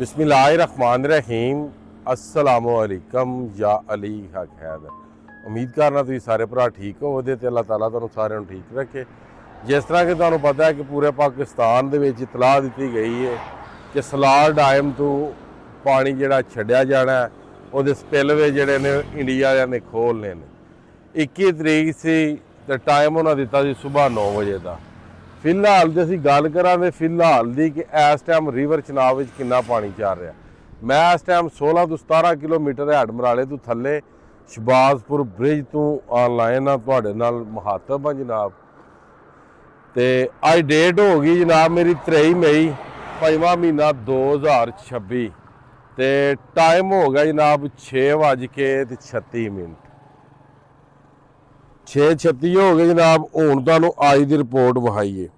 बिस्मिल्लाहिर्रहमानिर्रहीम अस्सलामुअलैकुम या अली हक हैदर। उम्मीद करना तुम सारे भरा ठीक हो ते अल्लाह ताला तुहानू सारिਆਂ ਨੂੰ ठीक रखे। जिस तरह कि तुहानू पता है कि पूरे पाकिस्तान दे विच इतलाह दी गई है कि सलाल डैम तो पानी जिहड़ा छड्डिया जाना है ਉਹਦੇ स्पिलवे जिहड़े ने इंडिया वालिਆਂ ने खोलने ने 21 तरीक सी ते टाइम उन्हां दित्ता सी सुबह 9 बजे का। फिलहाल तो असीं गल करा फिलहाल की कि इस टाइम रिवर चनाब में कितना पानी चल रहा। मैं इस टाइम 16 तो 17 किलोमीटर हैड मराले तो थले शबाजपुर ब्रिज तो ऑनलाइन हाँ तुहाडे नाल मुखातब हाँ जनाब। तो अज डेट हो गई जनाब मेरी 23 मई 5वां महीना 2026 तो टाइम हो गया जनाब 6:36 6:36 हो गए जनाब। हुण तुहानू अज की रिपोर्ट विखाईए,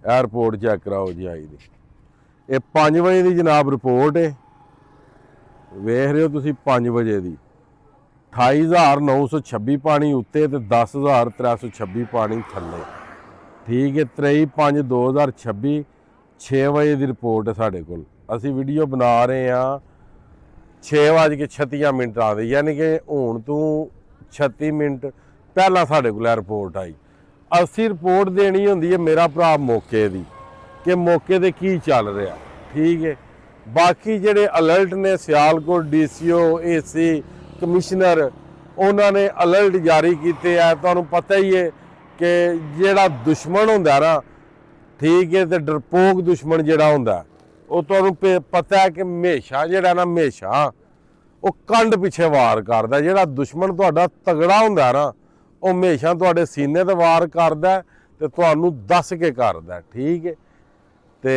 यह रिपोर्ट चैक कराओ जी अज की। ये 5 बजे की जनाब रिपोर्ट है, वेख रहे हो तुसीं 5 बजे की 28,926 पानी उत्ते तो 10,326 पानी थले। ठीक है 23/5/2026 6 बजे की रिपोर्ट है साढ़े कोल। असी वीडियो बना रहे हैं 6:36 आते यानी कि हुण तू 36 मिनट पहला साढ़े को रिपोर्ट आई। असी रिपोर्ट देनी होंदी है मेरा भरा मौके की कि मौके ते की चल रहा। ठीक है बाकी जेडे अलर्ट ने सियालकोट DCO AC कमिश्नर उन्होंने अलर्ट जारी किए है। तुहानू पता ही है कि जेड़ा दुश्मन होंदा ना, ठीक है, तो डरपोक दुश्मन जेड़ा होंदा वो तुहानू पता है कि हमेशा जेड़ा ना हमेशा वो कंड पिछे वार करदा। जेड़ा दुश्मन तुहाडा तगड़ा हुंदा ना वो हमेशा तुहाडे सीने ते वार करदा ते तुहानू दस के करदा। ठीक है तो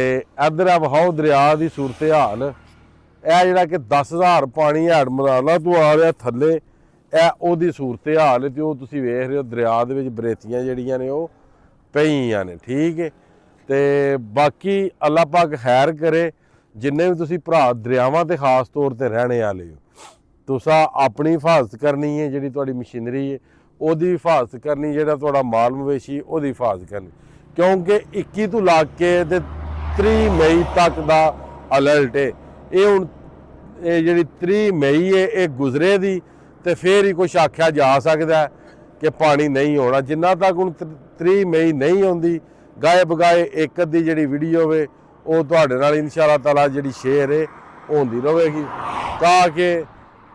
इधर विखाओ दरिया की सूरत हाल। यह जेड़ा कि 10,000 पानी हैड मराला तो आ रहा थले, यह ओहदी सूरत हाल है। तो तुसीं वेख रहे हो दरिया दे विच बरेतियां जेहड़ियां ने वो पईयां ने। ठीक है तो बाकी अल्लाह पाक खैर करे जिन्ने भी तुसीं भरा दरियावां ते खास तौर पर रहने वाले हो। तुसा अपनी हिफाजत करनी है, जी थोड़ी मशीनरी है वही हिफाजत करनी, जो थोड़ा माल मवेशी वही हिफाजत करनी, क्योंकि 21 तो लाके 3 मई तक का अलर्ट है। ये हूँ जी 3 मई है ये गुजरे दी तो फिर ही कुछ आख्या जा सकता है कि पानी नहीं होना। जिन्ना तक हूँ 3 मई नहीं आती गाए बगाए एक अद्धी जी वीडियो वे वो तुहाडे नाल इंशाअल्लाह ताला जी शेयर है होंदी रहेगी, ताकि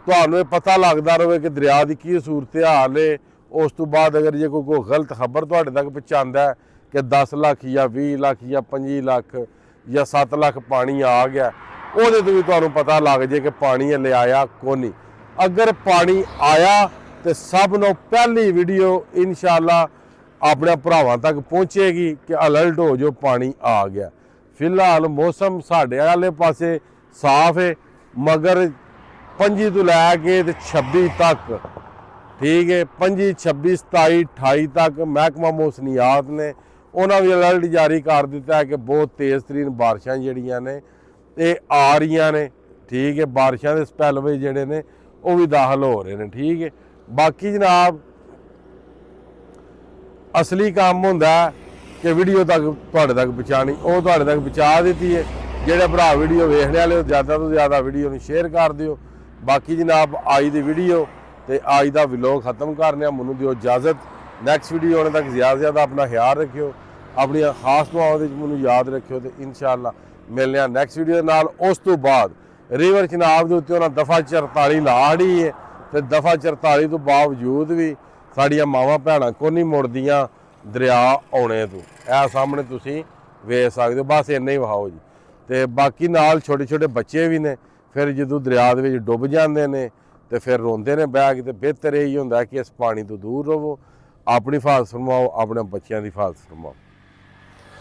तुहानू पता लगता रहे कि दरिया की की सूरत हाल है। उस तो बाद अगर जे कोई गलत खबर तुहाडे तक पहुँचाता है कि 10 लाख या 20 लाख या 25 लाख या 7 लाख पानी आ गया, वो तो भी तुहानू पता लग जाए कि पानी हले आया को नहीं। अगर पानी आया तो सब नौ पहली वीडियो इंशाअल्लाह अपने भरावां तक पहुँचेगी कि अलर्ट हो जो पानी आ गया। फिलहाल मौसम साढ़े वाले पासे साफ है, मगर 25 तो लैके 26 तक, ठीक है 25 26 27 28 तक महकमा मौसमियात ने उन्होंने भी अलर्ट जारी कर दिता है कि बहुत तेज़ तरीन बारिशां जिहड़ियां ने ये आ रही ने। ठीक है बारिशां के स्पेलवे जिहड़े ने वो भी दाखिल हो रहे हैं। ठीक है बाकी जनाब असली काम होंदा कि वीडियो तक तुहाडे तक पहुँचानी, वो तुहाडे तक पहुँचा दी है। जेडे भरा वीडियो वेखने वाले ज़्यादा तो ज़्यादा वीडियो शेयर कर दिओ। बाकी जनाब अज की वीडियो तो अज का व्लॉग खत्म करने, मैनू दिओ इजाजत। नैक्सट वीडियो आने तक ज़्यादा से ज़्यादा अपना ख्याल रखियो, अपनी खास दुआओं मैनू याद रखियो। तो इंशाअल्लाह मिलने नैक्सट वीडियो नाल। उस तो बाद रिवर चनाब के उत्ते उन्हें दफ़ा 44 ला दी है तो दफ़ा 44 तो बावजूद भी साड़ियाँ मावां भैणां को नहीं मुड़दियाँ दरिया आने तो। यह सामने तुसीं वेख सकते हो। बस इन्ना ही विखाओ जी। तो बाकी नाल छोटे छोटे बच्चे भी ने, फिर जो दरिया के डुब जाते हैं तो फिर रोंदे ने बह के। तो बेहतर यही होंदा कि इस पानी तो दूर रहो, अपनी हिफाजत फरमाओ, अपने बच्चों की हिफाजत फरमाओ।